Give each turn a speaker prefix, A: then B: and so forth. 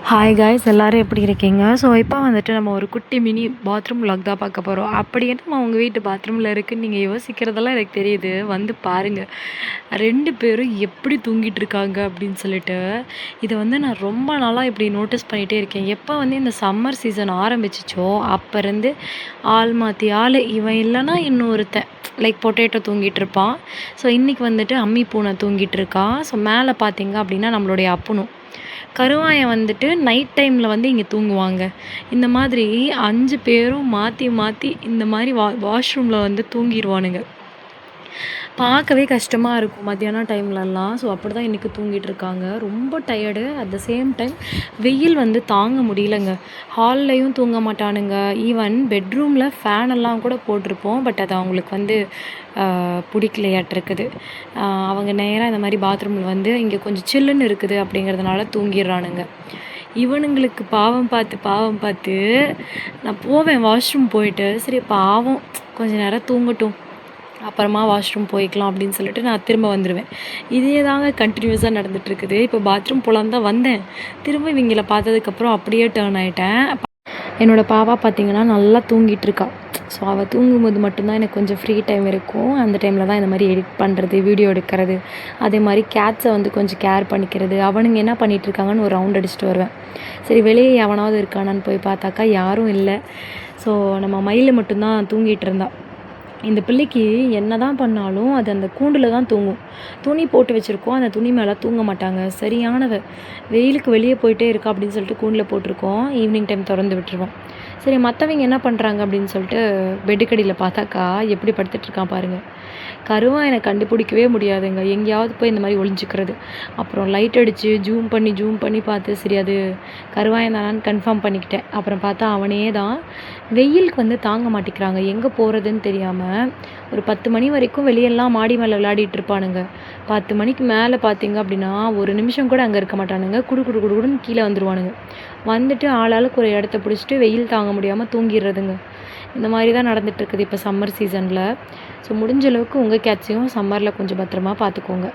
A: Hi guys, எல்லோரும் எப்படி இருக்கீங்க? ஸோ இப்போ வந்துட்டு நம்ம ஒரு குட்டி மினி பாத்ரூம் விலாக் தான் பார்க்க போகிறோம். அப்படி என்ன உங்கள் வீட்டு பாத்ரூமில் இருக்குதுன்னு நீங்கள் யோசிக்கிறதெல்லாம் எனக்கு தெரியுது. வந்து பாருங்கள், 2 பேரும் எப்படி தூங்கிட்டு இருக்காங்க அப்படின்னு சொல்லிட்டு. இதை வந்து நான் ரொம்ப நாளாக இப்படி நோட்டீஸ் பண்ணிகிட்டே இருக்கேன். எப்போ வந்து இந்த சம்மர் சீசன் ஆரம்பிச்சிச்சோ அப்போ இருந்து ஆள் மாற்றி ஆள், இவன் இல்லைன்னா இன்னொருத்தன் லைக் பொட்டேட்டோ தூங்கிட்டு இருப்பான். ஸோ இன்றைக்கி வந்துட்டு அம்மி பூனை தூங்கிட்டு இருக்கான். ஸோ மேலே பார்த்தீங்க அப்படின்னா நம்மளுடைய அப்புனும் கருவாயன் வந்துட்டு நைட் டைமில் வந்து இங்கே தூங்குவாங்க. இந்த மாதிரி 5 பேரும் மாற்றி மாற்றி இந்த மாதிரி வாஷ்ரூமில் வந்து தூங்கிடுவானுங்க. பார்க்கவே கஷ்டமாக இருக்கும் மத்தியானம் டைம்லலாம். ஸோ அப்படி தான் இன்றைக்கி தூங்கிட்டு இருக்காங்க. ரொம்ப tired. At the same time வெயில் வந்து தாங்க முடியலங்க. ஹால்லையும் தூங்க மாட்டானுங்க. ஈவன் பெட்ரூமில் ஃபேனெல்லாம் கூட போட்டிருப்போம். பட் அது அவங்களுக்கு வந்து பிடிக்கலையாட்டிருக்குது. அவங்க நேராக இந்த மாதிரி பாத்ரூமில் வந்து இங்கே கொஞ்சம் சில்லுன்னு இருக்குது அப்படிங்கிறதுனால தூங்கிடுறானுங்க. இவனுங்களுக்கு பாவம் பார்த்து நான் போவேன் வாஷ்ரூம் போயிட்டு, சரி பாவம் கொஞ்சம் நேரம் தூங்கட்டும், அப்புறமா வாஷ்ரூம் போய்க்கலாம் அப்படின்னு சொல்லிட்டு நான் திரும்ப வந்துடுவேன். இதே தாங்க கண்டினியூஸாக நடந்துகிட்ருக்குது. இப்போ பாத்ரூம் போகலான்னு தான் வந்தேன். திரும்ப இவங்கள பார்த்ததுக்கப்புறம் அப்படியே டேர்ன் ஆகிட்டேன். என்னோடய பாப்பா பார்த்திங்கன்னா நல்லா தூங்கிட்டு இருக்கா. ஸோ அவள் தூங்கும்போது மட்டும்தான் எனக்கு கொஞ்சம் ஃப்ரீ டைம் இருக்கும். அந்த டைமில் தான் இந்த மாதிரி எடிட் பண்ணுறது, வீடியோ எடுக்கிறது, அதே மாதிரி கேட்ஸை வந்து கொஞ்சம் கேர் பண்ணிக்கிறது. அவனுங்க என்ன பண்ணிகிட்ருக்காங்கன்னு ஒரு ரவுண்ட் அடிச்சுட்டு வருவேன். சரி வெளியே எவனாவது இருக்கானான்னு போய் பார்த்தாக்கா யாரும் இல்லை. ஸோ நம்ம மயில் மட்டும்தான் தூங்கிட்டு இருந்தா. இந்த பிள்ளைக்கு என்ன தான் பண்ணாலும் அது அந்த கூண்டில் தான் தூங்கும். துணி போட்டு வச்சுருக்கோம், அந்த துணி மேலே தூங்க மாட்டாங்க. சரியானவ வெயிலுக்கு வெளியே போயிட்டே இருக்கா அப்படின்னு சொல்லிட்டு கூண்டில் போட்டிருக்கோம். ஈவினிங் டைம் திறந்து விட்டுருவோம். சரி மற்றவங்க என்ன பண்ணுறாங்க அப்படின்னு சொல்லிட்டு பெட்டுக்கடியில் பார்த்தாக்கா எப்படி படுத்துட்ருக்கான் பாருங்கள். கருவாயனை கண்டுபிடிக்கவே முடியாதுங்க. எங்கேயாவது போய் இந்த மாதிரி ஒளிஞ்சிக்கிறது. அப்புறம் லைட் அடித்து ஜூம் பண்ணி பார்த்து சரி அது கருவாயன் தானான்னு கன்ஃபார்ம் பண்ணிக்கிட்டேன். அப்புறம் பார்த்தா அவனே தான். வெயிலுக்கு வந்து தாங்க மாட்டேங்கிறாங்க. எங்கே போகிறதுன்னு தெரியாமல் ஒரு 10 மணி வரைக்கும் வெளியெல்லாம் மாடி மேலே விளையாடிட்டு இருப்பானுங்க. 10 மணிக்கு மேலே பார்த்தீங்க அப்படின்னா ஒரு நிமிஷம் கூட அங்கே இருக்க மாட்டானுங்க. குடுன்னு கீழே வந்துடுவானுங்க. வந்துட்டு ஆளாளுக்கு ஒரு இடத்த பிடிச்சிட்டு வெயில் தாங்க முடியாமல் தூங்கிடுறதுங்க. இந்த மாதிரி தான் நடந்துகிட்ருக்குது இப்போ சம்மர் சீசனில். ஸோ முடிஞ்ச அளவுக்கு உங்கள் கேட்ஸையும் சம்மரில் கொஞ்சம் பத்திரமா பார்த்துக்கோங்க.